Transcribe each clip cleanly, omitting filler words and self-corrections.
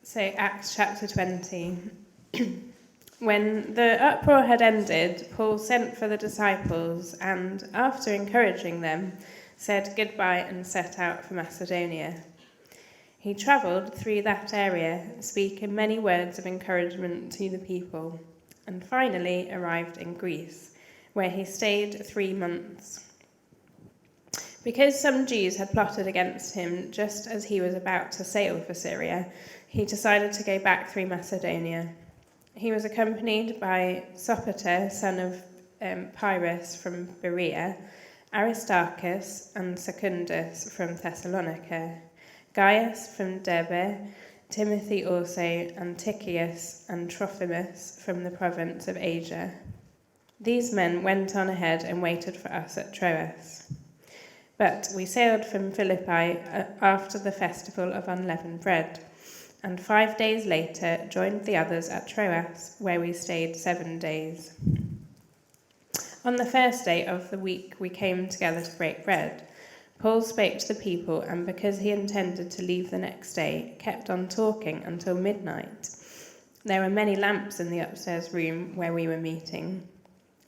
So Acts chapter 20. When the uproar had ended, Paul sent for the disciples and, after encouraging them, said goodbye and set out for Macedonia. He travelled through that area, speaking many words of encouragement to the people, and finally arrived in Greece, where he stayed 3 months. Because some Jews had plotted against him just as he was about to sail for Syria, he decided to go back through Macedonia. He was accompanied by Sopater, son of Pyrrhus from Berea, Aristarchus and Secundus from Thessalonica, Gaius from Derbe, Timothy also, and Tychicus and Trophimus from the province of Asia. These men went on ahead and waited for us at Troas. But we sailed from Philippi after the festival of unleavened bread, and 5 days later joined the others at Troas, where we stayed 7 days. On the first day of the week we came together to break bread. Paul spoke to the people, and because he intended to leave the next day, kept on talking until midnight. There were many lamps in the upstairs room where we were meeting.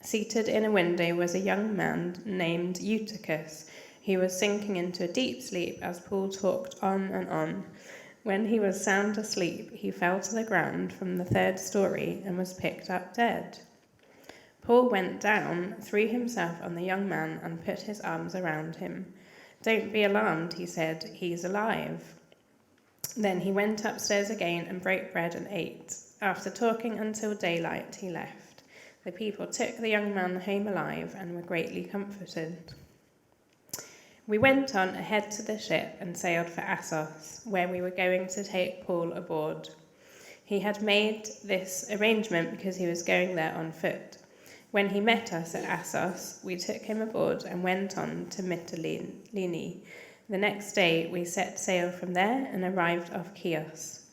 Seated in a window was a young man named Eutychus, who was sinking into a deep sleep as Paul talked on and on. When he was sound asleep, he fell to the ground from the 3rd story and was picked up dead. Paul went down, threw himself on the young man, and put his arms around him. "Don't be alarmed," he said, "he's alive." Then he went upstairs again and broke bread and ate. After talking until daylight, he left. The people took the young man home alive and were greatly comforted. We went on ahead to the ship and sailed for Assos, where we were going to take Paul aboard. He had made this arrangement because he was going there on foot. When he met us at Assos, we took him aboard and went on to Mytilene. The next day we set sail from there and arrived off Chios.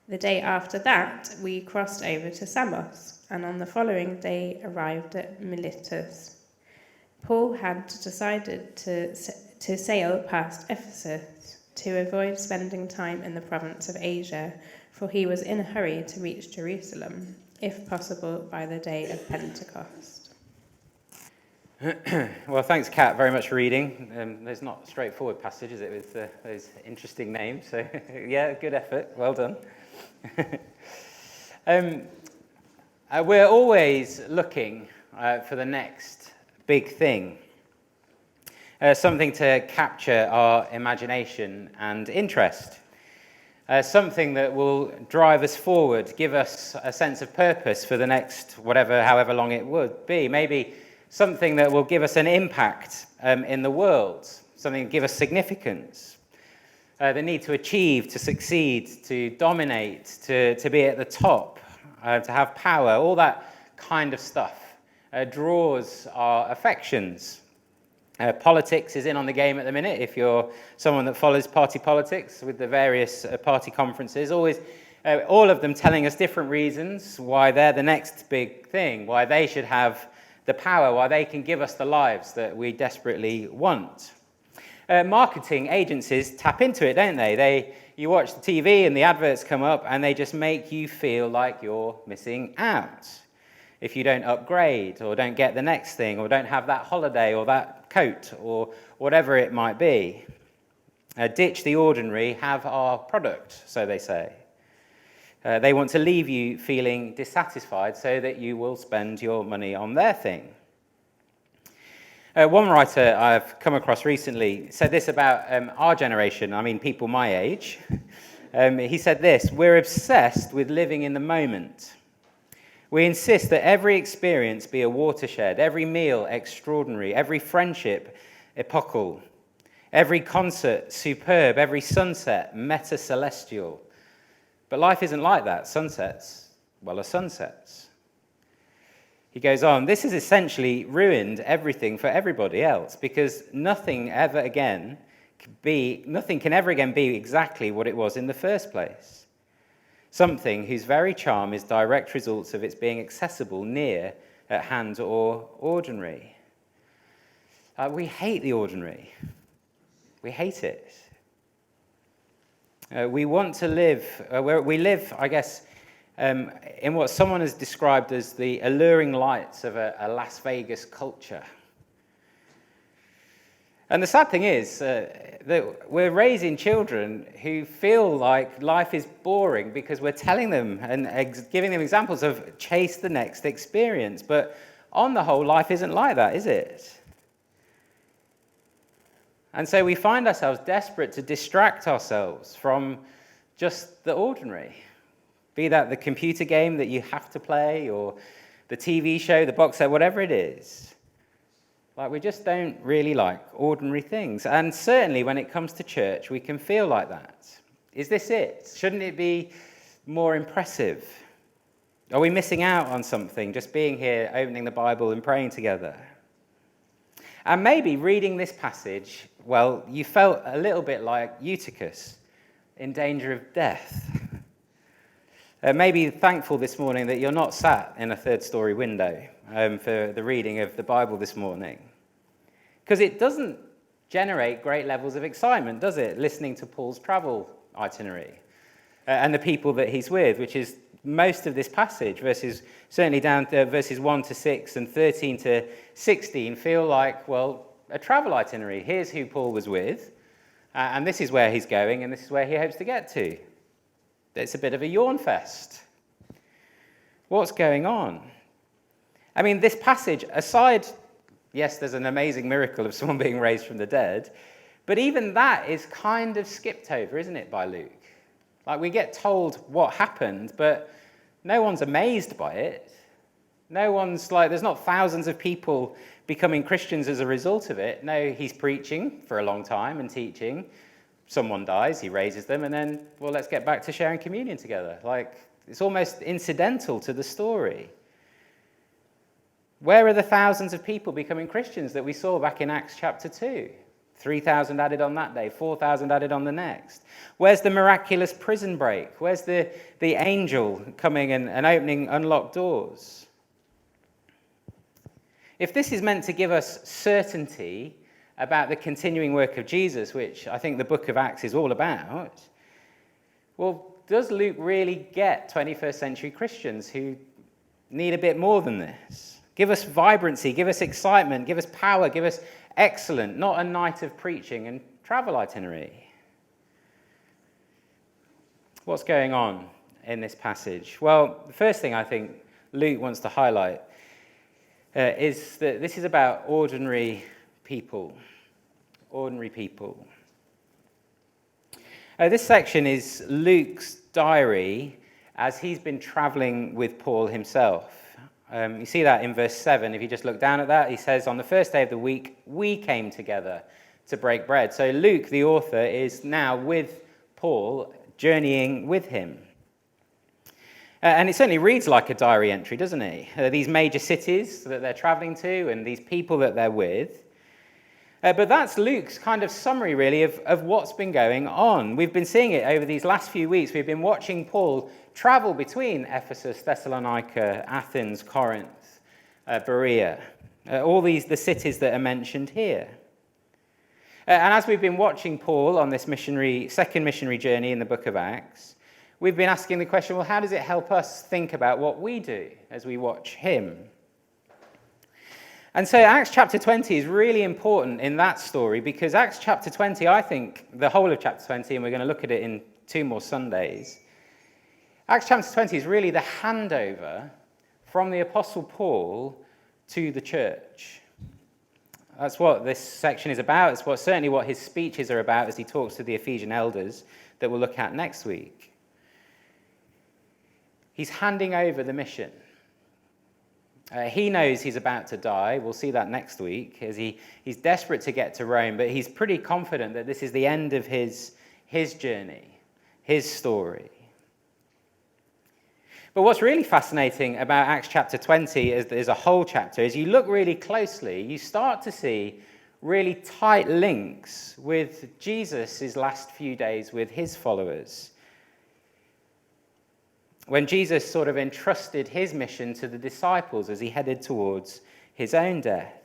The day after that we crossed over to Samos, and on the following day arrived at Miletus. Paul had decided to sail past Ephesus to avoid spending time in the province of Asia, for he was in a hurry to reach Jerusalem, if possible by the day of Pentecost. Well, thanks, Kat, very much for reading. There's not a straightforward passage, is it, with those interesting names? So, yeah, good effort. Well done. We're always looking for the next big thing, something to capture our imagination and interest, something that will drive us forward, give us a sense of purpose for the next however long it would be, maybe something that will give us an impact in the world, something that give us significance, the need to achieve, to succeed, to dominate, to be at the top, to have power, all that kind of stuff draws our affections. Politics is in on the game at the minute. If you're someone that follows party politics with the various party conferences, always all of them telling us different reasons why they're the next big thing, why they should have the power, why they can give us the lives that we desperately want. Marketing agencies tap into it, don't they? You watch the TV and the adverts come up and they just make you feel like you're missing out if you don't upgrade or don't get the next thing or don't have that holiday or that coat or whatever it might be. Ditch the ordinary, have our product, so they say. They want to leave you feeling dissatisfied so that you will spend your money on their thing. One writer I've come across recently said this about our generation, I mean people my age. He said this: "We're obsessed with living in the moment. We insist that every experience be a watershed, every meal extraordinary, every friendship epochal, every concert superb, every sunset meta-celestial. But life isn't like that. Sunsets, well, are sunsets." He goes on, "This has essentially ruined everything for everybody else because nothing can ever again be exactly what it was in the first place. Something whose very charm is direct results of its being accessible, near, at hand, or ordinary." We hate the ordinary. We hate it. We want to live, we live, I guess, in what someone has described as the alluring lights of a Las Vegas culture. And the sad thing is that we're raising children who feel like life is boring because we're telling them and giving them examples of chase the next experience. But on the whole, life isn't like that, is it? And so we find ourselves desperate to distract ourselves from just the ordinary. Be that the computer game that you have to play, or the TV show, the box set, whatever it is. Like, we just don't really like ordinary things. And certainly when it comes to church, we can feel like that. Is this it? Shouldn't it be more impressive? Are we missing out on something just being here, opening the Bible and praying together? And maybe reading this passage, well, you felt a little bit like Eutychus, in danger of death. Maybe thankful this morning that you're not sat in a third-story window for the reading of the Bible this morning. Because it doesn't generate great levels of excitement, does it, listening to Paul's travel itinerary and the people that he's with, which is most of this passage, certainly down to verses 1 to 6 and 13 to 16, feel like, well, a travel itinerary. Here's who Paul was with, and this is where he's going, and this is where he hopes to get to. It's a bit of a yawn fest. What's going on? I mean, this passage, aside, yes, there's an amazing miracle of someone being raised from the dead, but even that is kind of skipped over, isn't it, by Luke? Like, we get told what happened, but no one's amazed by it. No one's like, there's not thousands of people becoming Christians as a result of it. No, he's preaching for a long time and teaching. Someone dies, he raises them, and then, well, let's get back to sharing communion together. Like, it's almost incidental to the story. Where are the thousands of people becoming Christians that we saw back in Acts chapter 2? 3,000 added on that day, 4,000 added on the next. Where's the miraculous prison break? Where's the angel coming and opening unlocked doors? If this is meant to give us certainty about the continuing work of Jesus, which I think the book of Acts is all about, well, does Luke really get 21st century Christians who need a bit more than this? Give us vibrancy, give us excitement, give us power, give us excellent, not a night of preaching and travel itinerary. What's going on in this passage? Well, the first thing I think Luke wants to highlight is that this is about ordinary people. Ordinary people. This section is Luke's diary as he's been traveling with Paul himself. You see that in verse 7. If you just look down at that, he says, on the first day of the week, we came together to break bread. So Luke, the author, is now with Paul, journeying with him. And it certainly reads like a diary entry, doesn't it? These major cities that they're traveling to and these people that they're with. But that's Luke's kind of summary, really, of what's been going on. We've been seeing it over these last few weeks. We've been watching Paul travel between Ephesus, Thessalonica, Athens, Corinth, Berea, all the cities that are mentioned here. And as we've been watching Paul on this second missionary journey in the book of Acts, we've been asking the question, well, how does it help us think about what we do as we watch him? And so Acts chapter 20 is really important in that story because Acts chapter 20, I think, the whole of chapter 20, and we're going to look at it in 2 more Sundays, Acts chapter 20 is really the handover from the Apostle Paul to the church. That's what this section is about. It's certainly what his speeches are about as he talks to the Ephesian elders that we'll look at next week. He's handing over the mission. He knows he's about to die. We'll see that next week as he's desperate to get to Rome, but he's pretty confident that this is the end of his journey, his story. But what's really fascinating about Acts chapter 20 as a whole chapter is you look really closely, you start to see really tight links with Jesus' last few days with his followers. When Jesus sort of entrusted his mission to the disciples as he headed towards his own death.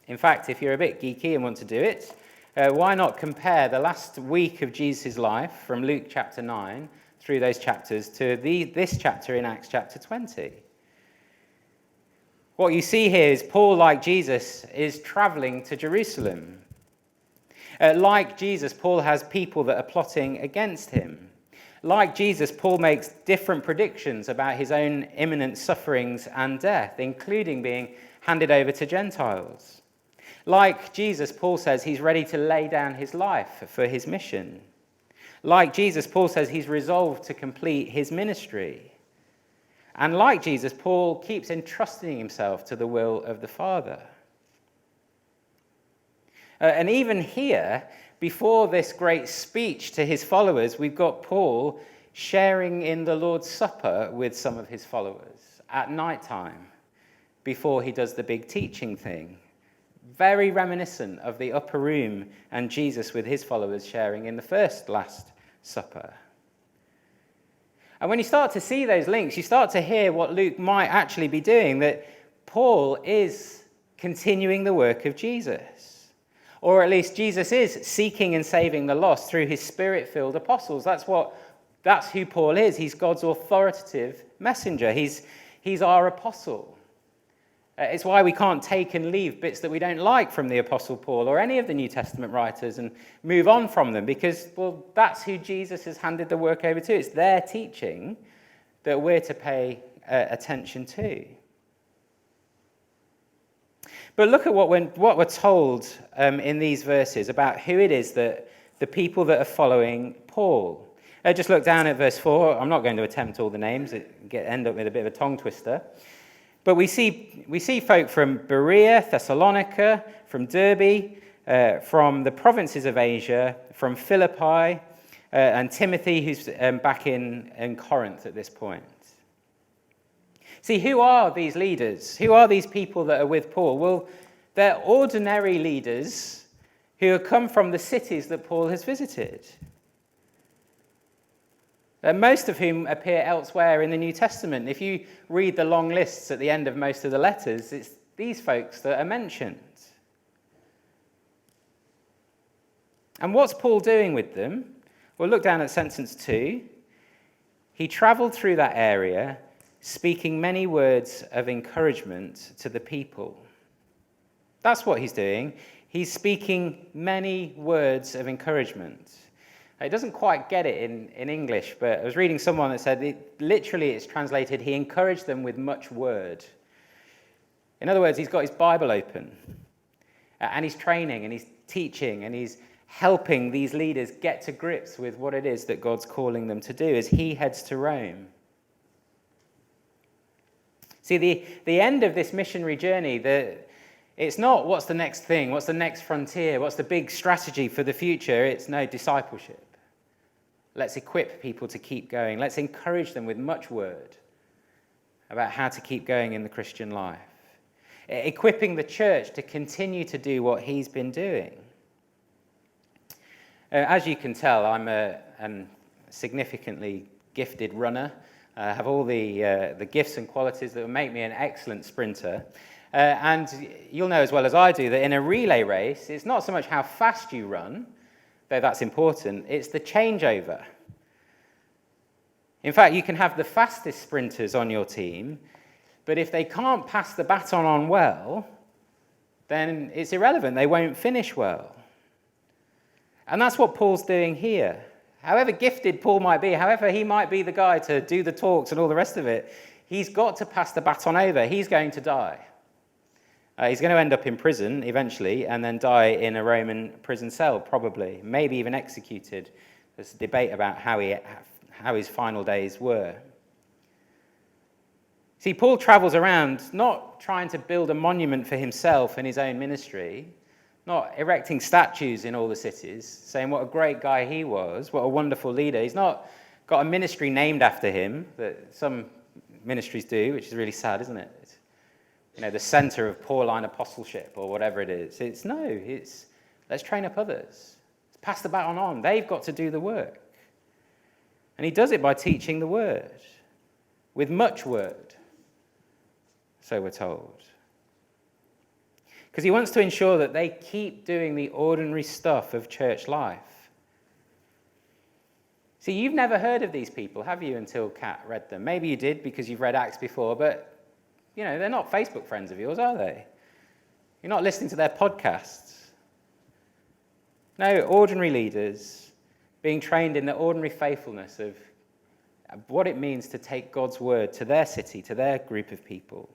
In fact, if you're a bit geeky and want to do it, why not compare the last week of Jesus' life from Luke chapter 9 through those chapters to this chapter in Acts chapter 20? What you see here is Paul, like Jesus, is traveling to Jerusalem. Like Jesus, Paul has people that are plotting against him. Like Jesus, Paul makes different predictions about his own imminent sufferings and death, including being handed over to Gentiles. Like Jesus, Paul says he's ready to lay down his life for his mission. Like Jesus, Paul says he's resolved to complete his ministry. And like Jesus, Paul keeps entrusting himself to the will of the Father. And even here, before this great speech to his followers, we've got Paul sharing in the Lord's Supper with some of his followers at night time before he does the big teaching thing. Very reminiscent of the upper room and Jesus with his followers sharing in the first Last Supper. And when you start to see those links, you start to hear what Luke might actually be doing, that Paul is continuing the work of Jesus. Or at least Jesus is seeking and saving the lost through his spirit-filled apostles. That's who Paul is. He's God's authoritative messenger. He's our apostle. It's why we can't take and leave bits that we don't like from the Apostle Paul or any of the New Testament writers and move on from them because, well, that's who Jesus has handed the work over to. It's their teaching that we're to pay attention to. But look at what we're told in these verses about who it is that the people that are following Paul. Just look down at verse 4. I'm not going to attempt all the names. End up with a bit of a tongue twister. But we see folk from Berea, Thessalonica, from Derbe, from the provinces of Asia, from Philippi, and Timothy, who's back in Corinth at this point. See, who are these leaders? Who are these people that are with Paul? Well, they're ordinary leaders who have come from the cities that Paul has visited. Most of whom appear elsewhere in the New Testament. If you read the long lists at the end of most of the letters, it's these folks that are mentioned. And what's Paul doing with them? Well, look down at sentence 2. He travelled through that area, speaking many words of encouragement to the people. That's what he's doing. He's speaking many words of encouragement. It doesn't quite get it in English, but I was reading someone that said it's translated, he encouraged them with much word. In other words, he's got his Bible open, and he's training, and he's teaching, and he's helping these leaders get to grips with what it is that God's calling them to do as he heads to Rome. See, the end of this missionary journey, it's not what's the next thing, what's the next frontier, what's the big strategy for the future. It's no discipleship. Let's equip people to keep going. Let's encourage them with much word about how to keep going in the Christian life. Equipping the church to continue to do what he's been doing. As you can tell, I'm a significantly gifted runner. I have all the gifts and qualities that will make me an excellent sprinter. And you'll know as well as I do that in a relay race, it's not so much how fast you run, though that's important, it's the changeover. In fact, you can have the fastest sprinters on your team, but if they can't pass the baton on well, then it's irrelevant. They won't finish well. And that's what Paul's doing here. However gifted Paul might be, however he might be the guy to do the talks and all the rest of it, he's got to pass the baton over. He's going to die. He's going to end up in prison eventually and then die in a Roman prison cell, probably, maybe even executed. There's a debate about how his final days were. See, Paul travels around not trying to build a monument for himself and his own ministry, not erecting statues in all the cities, saying what a great guy he was, what a wonderful leader. He's not got a ministry named after him that some ministries do, which is really sad, isn't it? The center of Pauline apostleship or whatever it is. It's let's train up others. Let's pass the baton on. They've got to do the work. And he does it by teaching the word, with much word, so we're told. because he wants to ensure that they keep doing the ordinary stuff of church life. See, you've never heard of these people, have you, until Kat read them? Maybe you did because you've read Acts before, but, they're not Facebook friends of yours, are they? You're not listening to their podcasts. No, ordinary leaders being trained in the ordinary faithfulness of what it means to take God's word to their city, to their group of people.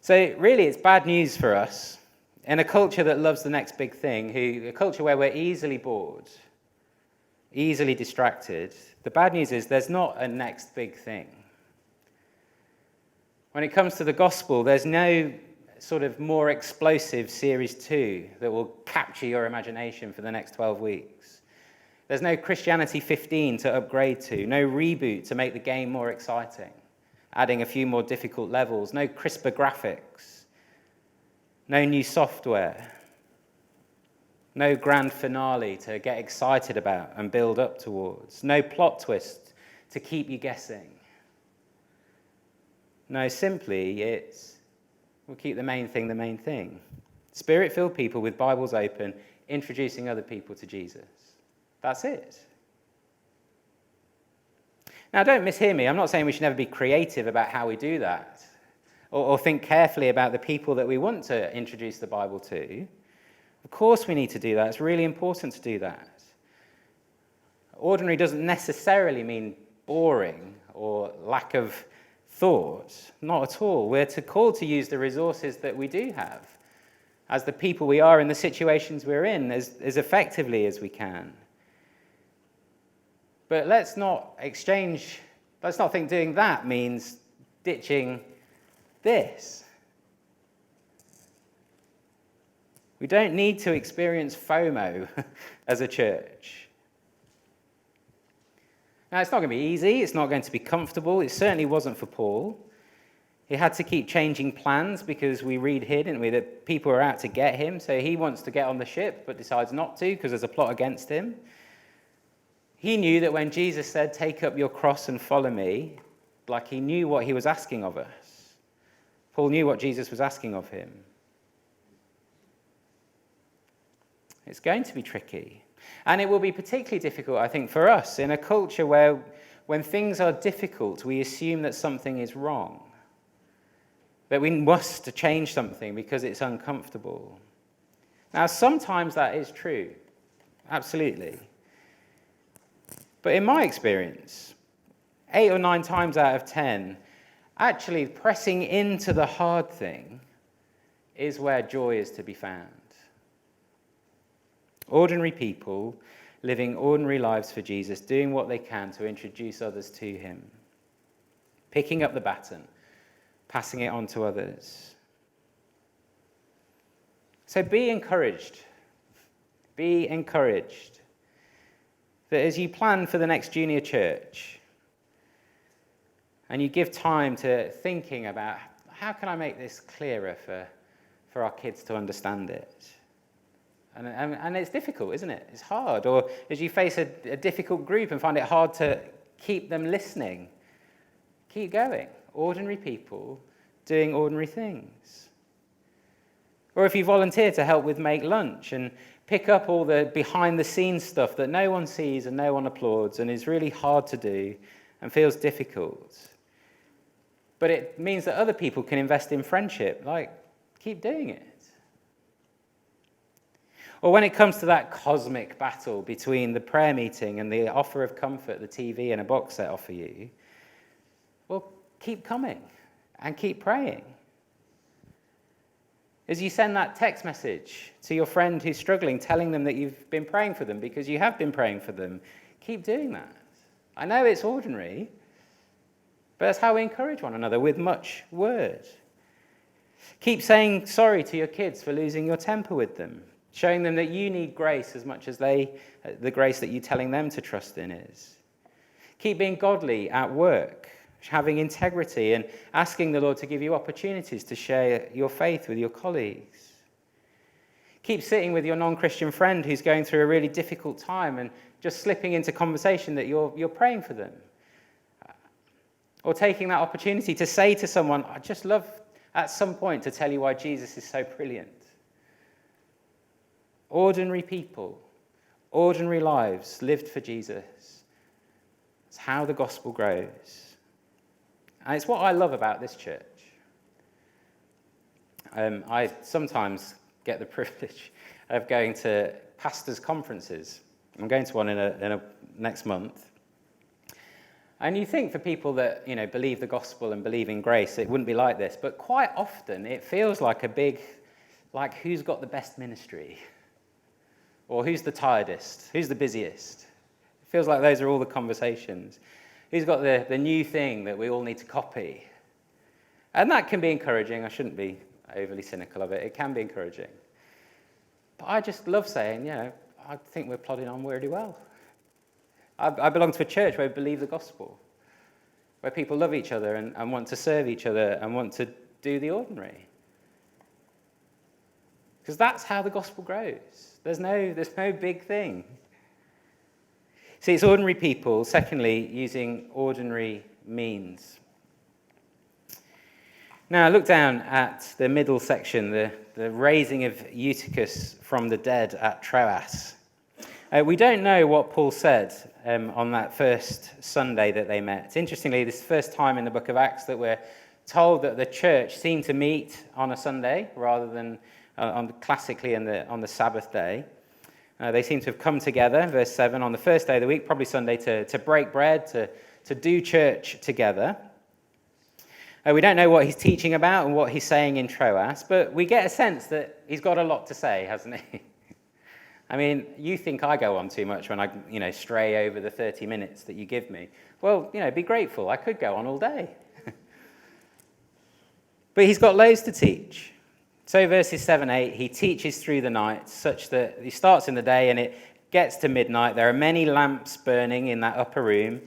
So really, it's bad news for us in a culture that loves the next big thing, a culture where we're easily bored, easily distracted. The bad news is there's not a next big thing. When it comes to the gospel, there's no sort of more explosive series 2 that will capture your imagination for the next 12 weeks. There's no Christianity 15 to upgrade to, no reboot to make the game more exciting, adding a few more difficult levels, no crisper graphics, no new software, no grand finale to get excited about and build up towards, no plot twist to keep you guessing. No, simply we'll keep the main thing the main thing. Spirit-filled people with Bibles open, introducing other people to Jesus. That's it. Now, don't mishear me. I'm not saying we should never be creative about how we do that, or think carefully about the people that we want to introduce the Bible to. Of course we need to do that. It's really important to do that. Ordinary doesn't necessarily mean boring or lack of thought. Not at all. We're called to use the resources that we do have as the people we are in the situations we're in as effectively as we can. But let's not think doing that means ditching this. We don't need to experience FOMO as a church. Now, it's not going to be easy. It's not going to be comfortable. It certainly wasn't for Paul. He had to keep changing plans because we read here, didn't we, that people are out to get him. So he wants to get on the ship but decides not to because there's a plot against him. He knew that when Jesus said, "Take up your cross and follow me," like he knew what he was asking of us. Paul knew what Jesus was asking of him. It's going to be tricky. And it will be particularly difficult, I think, for us in a culture where when things are difficult, we assume that something is wrong, that we must change something because it's uncomfortable. Now, sometimes that is true, absolutely. But in my experience, 8 or 9 times out of 10, actually pressing into the hard thing is where joy is to be found. Ordinary people living ordinary lives for Jesus, doing what they can to introduce others to him, picking up the baton, passing it on to others. So be encouraged. Be encouraged that as you plan for the next junior church and you give time to thinking about how can I make this clearer for our kids to understand it. And it's difficult, isn't it? It's hard. Or as you face a difficult group and find it hard to keep them listening, keep going. Ordinary people doing ordinary things. Or if you volunteer to help with make lunch and pick up all the behind-the-scenes stuff that no one sees and no one applauds and is really hard to do and feels difficult. But it means that other people can invest in friendship. Keep doing it. Or when it comes to that cosmic battle between the prayer meeting and the offer of comfort the TV and a box set offer you, well, keep coming and keep praying. As you send that text message to your friend who's struggling, telling them that you've been praying for them because you have been praying for them, keep doing that. I know it's ordinary, but that's how we encourage one another with much word. Keep saying sorry to your kids for losing your temper with them, showing them that you need grace as much as the grace that you're telling them to trust in is. Keep being godly at work, having integrity and asking the Lord to give you opportunities to share your faith with your colleagues. Keep sitting with your non-Christian friend who's going through a really difficult time and just slipping into conversation that you're praying for them. Or taking that opportunity to say to someone, I at some point to tell you why Jesus is so brilliant. Ordinary people, ordinary lives lived for Jesus. It's how the gospel grows. And it's what I love about this church. I sometimes get the privilege of going to pastors' conferences. I'm going to one in a next month. And you think for people that, believe the gospel and believe in grace, it wouldn't be like this. But quite often it feels like a big, who's got the best ministry? Or who's the tiredest? Who's the busiest? It feels like those are all the conversations. Who's got the new thing that we all need to copy? And that can be encouraging. I shouldn't be overly cynical of it. It can be encouraging. But I just love saying, I think we're plodding on really well. I belong to a church where we believe the gospel, where people love each other and want to serve each other and want to do the ordinary. Because that's how the gospel grows. There's no big thing. See, it's ordinary people, secondly, using ordinary means. Now, look down at the middle section, the raising of Eutychus from the dead at Troas. We don't know what Paul said on that first Sunday that they met. Interestingly, this is the first time in the book of Acts that we're told that the church seemed to meet on a Sunday rather than classically on the Sabbath day. They seem to have come together, verse 7, on the first day of the week, probably Sunday, to break bread, to do church together. We don't know what he's teaching about and what he's saying in Troas, but we get a sense that he's got a lot to say, hasn't he? I mean, you think I go on too much when I, stray over the 30 minutes that you give me. Well, be grateful. I could go on all day. But he's got loads to teach. So verses 7-8, he teaches through the night such that he starts in the day and it gets to midnight. There are many lamps burning in that upper room.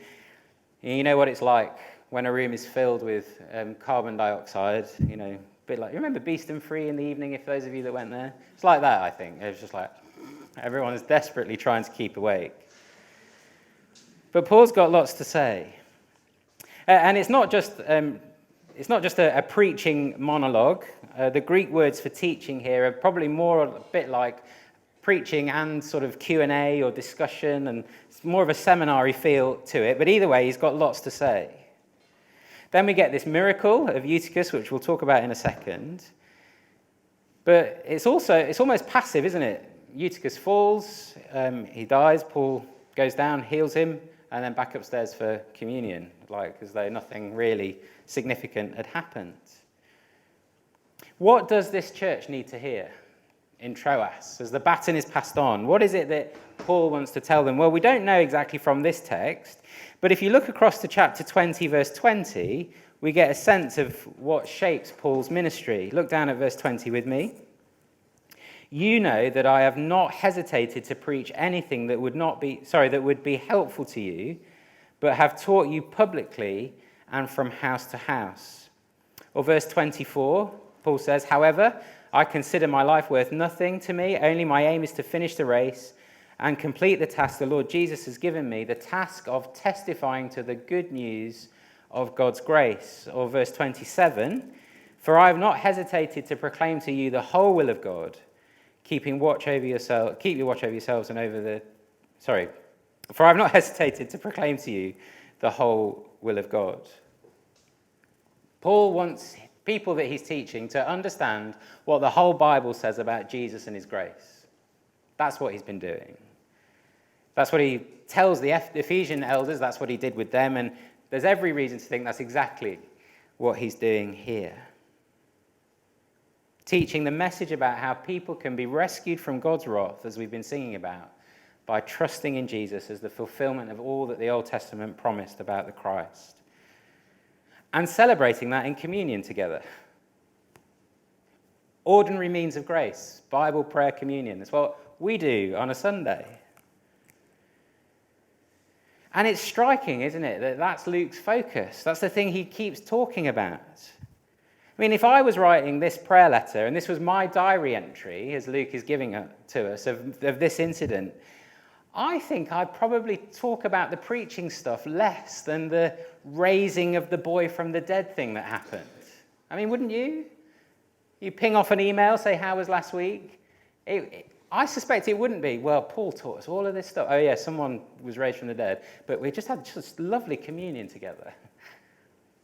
And you know what it's like when a room is filled with carbon dioxide, a bit like, you remember Beeston Free in the evening, if those of you that went there? It's like that, I think. It's just like, everyone is desperately trying to keep awake. But Paul's got lots to say. And it's not just a preaching monologue. The Greek words for teaching here are probably more a bit like preaching and sort of Q&A or discussion, and it's more of a seminary feel to it. But either way, he's got lots to say. Then we get this miracle of Eutychus, which we'll talk about in a second. But it's almost passive, isn't it? Eutychus falls, he dies, Paul goes down, heals him, and then back upstairs for communion, as though nothing really significant had happened. What does this church need to hear in Troas as the baton is passed on? What is it that Paul wants to tell them? Well, we don't know exactly from this text, but if you look across to chapter 20, verse 20, we get a sense of what shapes Paul's ministry. Look down at verse 20 with me. You know that I have not hesitated to preach anything that would be helpful to you, but have taught you publicly and from house to house. Or verse 24, Paul says, however, I consider my life worth nothing to me. Only my aim is to finish the race and complete the task the Lord Jesus has given me, the task of testifying to the good news of God's grace. Or verse 27, for I have not hesitated to proclaim to you the whole will of God, keep your watch over yourselves and over the... For I have not hesitated to proclaim to you the whole will of God. Paul wants people that he's teaching to understand what the whole Bible says about Jesus and his grace. That's what he's been doing. That's what he tells the Ephesian elders, that's what he did with them, and there's every reason to think that's exactly what he's doing here. Teaching the message about how people can be rescued from God's wrath, as we've been singing about, by trusting in Jesus as the fulfillment of all that the Old Testament promised about the Christ. And celebrating that in communion together. Ordinary means of grace, Bible, prayer, communion. That's what we do on a Sunday. And it's striking, isn't it, that that's Luke's focus. That's the thing he keeps talking about. I mean, if I was writing this prayer letter, and this was my diary entry, as Luke is giving it to us, of this incident, I think I'd probably talk about the preaching stuff less than the raising of the boy from the dead thing that happened. I mean, wouldn't you? You ping off an email, say, how was last week? I suspect it wouldn't be, well, Paul taught us all of this stuff. Oh yeah, someone was raised from the dead, but we just had just lovely communion together.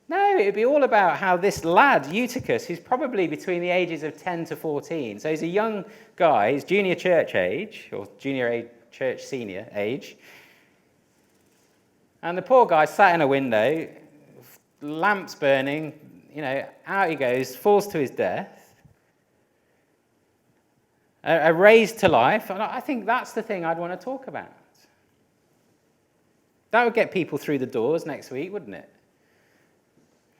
No, it'd be all about how this lad, Eutychus, who's probably between the ages of 10 to 14, so he's a young guy, he's junior church age, or junior age, church senior age, and the poor guy sat in a window, lamps burning, out he goes, falls to his death, raised to life, and I think that's the thing I'd want to talk about. That would get people through the doors next week, wouldn't it?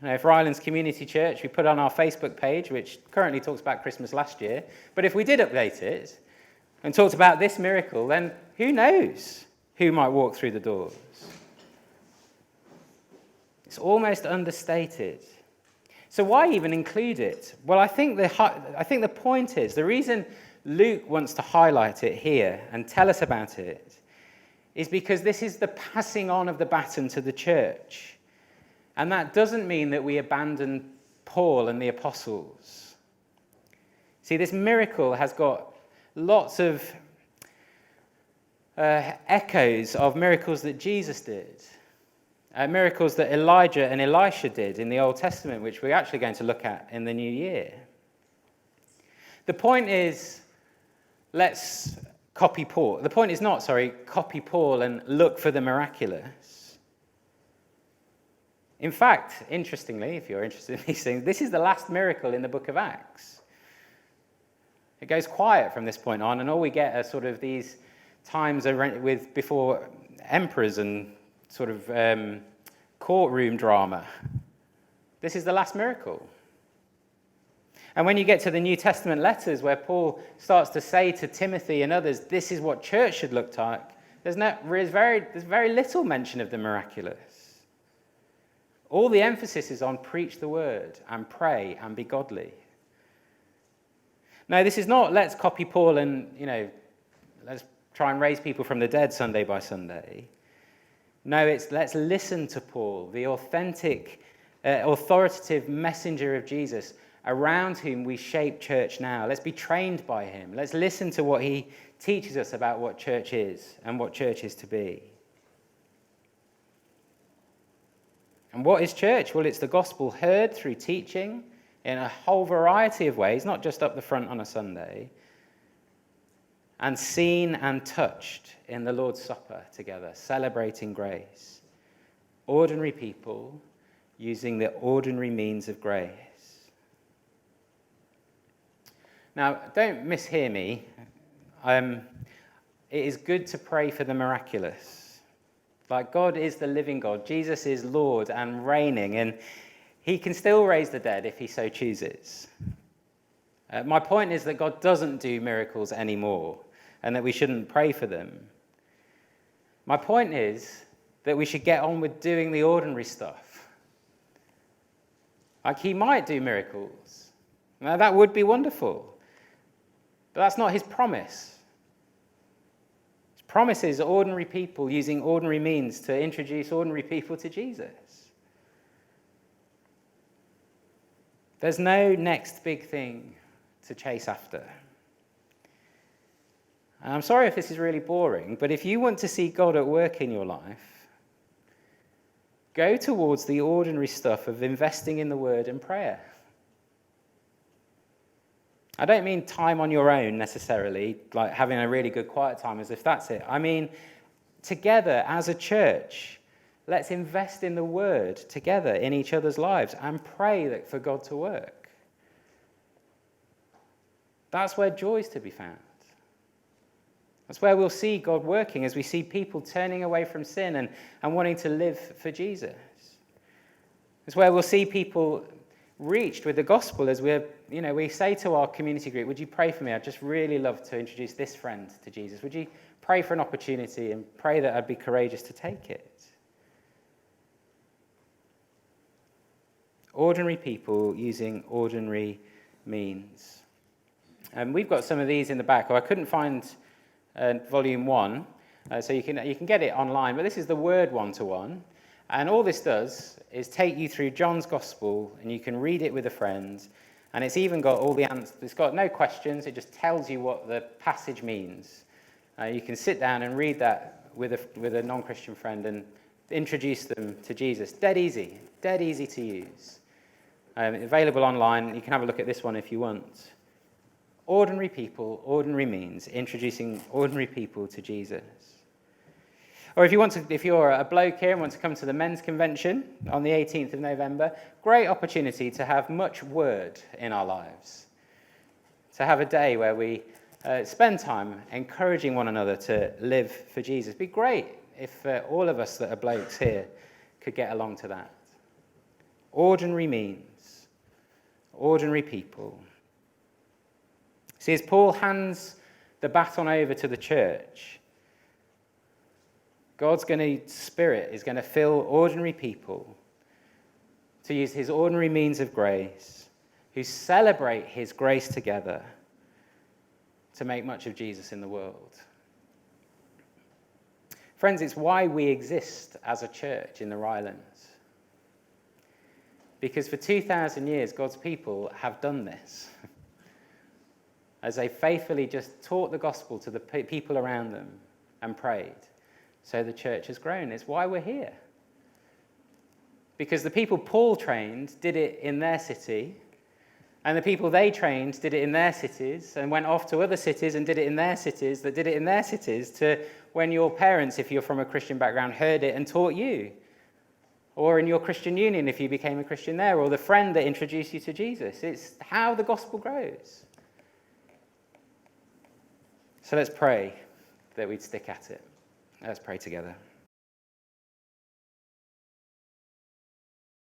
If Rylands Community Church, we put on our Facebook page, which currently talks about Christmas last year, but if we did update it and talked about this miracle, then who knows who might walk through the doors? It's almost understated. So why even include it? Well, I think the point is, the reason Luke wants to highlight it here and tell us about it is because this is the passing on of the baton to the church. And that doesn't mean that we abandon Paul and the apostles. See, this miracle has got lots of echoes of miracles that Jesus did, miracles that Elijah and Elisha did in the Old Testament, which we're actually going to look at in the new year. The point is, let's copy Paul. The point is not, copy Paul and look for the miraculous. In fact, interestingly, if you're interested in these things, this is the last miracle in the book of Acts. It goes quiet from this point on, and all we get are sort of these times before emperors and sort of courtroom drama. This is the last miracle. And when you get to the New Testament letters where Paul starts to say to Timothy and others, this is what church should look like, there's very little mention of the miraculous. All the emphasis is on preach the word and pray and be godly. No, this is not let's copy Paul and, let's try and raise people from the dead Sunday by Sunday. No, it's let's listen to Paul, the authentic, authoritative messenger of Jesus, around whom we shape church now. Let's be trained by him. Let's listen to what he teaches us about what church is and what church is to be. And what is church? Well, it's the gospel heard through teaching in a whole variety of ways, not just up the front on a Sunday, and seen and touched in the Lord's Supper together, celebrating grace. Ordinary people using the ordinary means of grace. Now, don't mishear me. It is good to pray for the miraculous. Like, God is the living God. Jesus is Lord and reigning, and he can still raise the dead if he so chooses. My point is that God doesn't do miracles anymore, and that we shouldn't pray for them. My point is that we should get on with doing the ordinary stuff. Like, he might do miracles. Now, that would be wonderful. But that's not his promise. His promise is ordinary people using ordinary means to introduce ordinary people to Jesus. There's no next big thing to chase after. And I'm sorry if this is really boring, but if you want to see God at work in your life, go towards the ordinary stuff of investing in the word and prayer. I don't mean time on your own necessarily, like having a really good quiet time as if that's it. I mean, together as a church, let's invest in the word together in each other's lives and pray for God to work. That's where joy is to be found. That's where we'll see God working as we see people turning away from sin and wanting to live for Jesus. It's where we'll see people reached with the gospel as we say to our community group, would you pray for me? I'd just really love to introduce this friend to Jesus. Would you pray for an opportunity and pray that I'd be courageous to take it? Ordinary people using ordinary means. And we've got some of these in the back. I couldn't find volume 1, so you can get it online, but this is the Word 1-to-1. And all this does is take you through John's Gospel, and you can read it with a friend, And it's even got all the answers. It's got no questions. It just tells you what the passage means. You can sit down and read that with a non-Christian friend and introduce them to Jesus. Dead easy to use. Available online. You can have a look at this one if you want. Ordinary people, ordinary means, introducing ordinary people to Jesus. Or if you're a bloke here and want to come to the men's convention on the 18th of November, great opportunity to have much word in our lives. To have a day where we spend time encouraging one another to live for Jesus. It'd be great if all of us that are blokes here could get along to that. Ordinary means, ordinary people. See, as Paul hands the baton over to the church, God's Spirit is going to fill ordinary people to use his ordinary means of grace, who celebrate his grace together to make much of Jesus in the world. Friends, it's why we exist as a church in the Rylands. Because for 2,000 years, God's people have done this. As they faithfully just taught the gospel to the people around them and prayed. So the church has grown. It's why we're here. Because the people Paul trained did it in their city, and the people they trained did it in their cities, and went off to other cities and did it in their cities, that did it in their cities, to when your parents, if you're from a Christian background, heard it and taught you. Or in your Christian union, if you became a Christian there, or the friend that introduced you to Jesus. It's how the gospel grows. So let's pray that we'd stick at it. Let's pray together.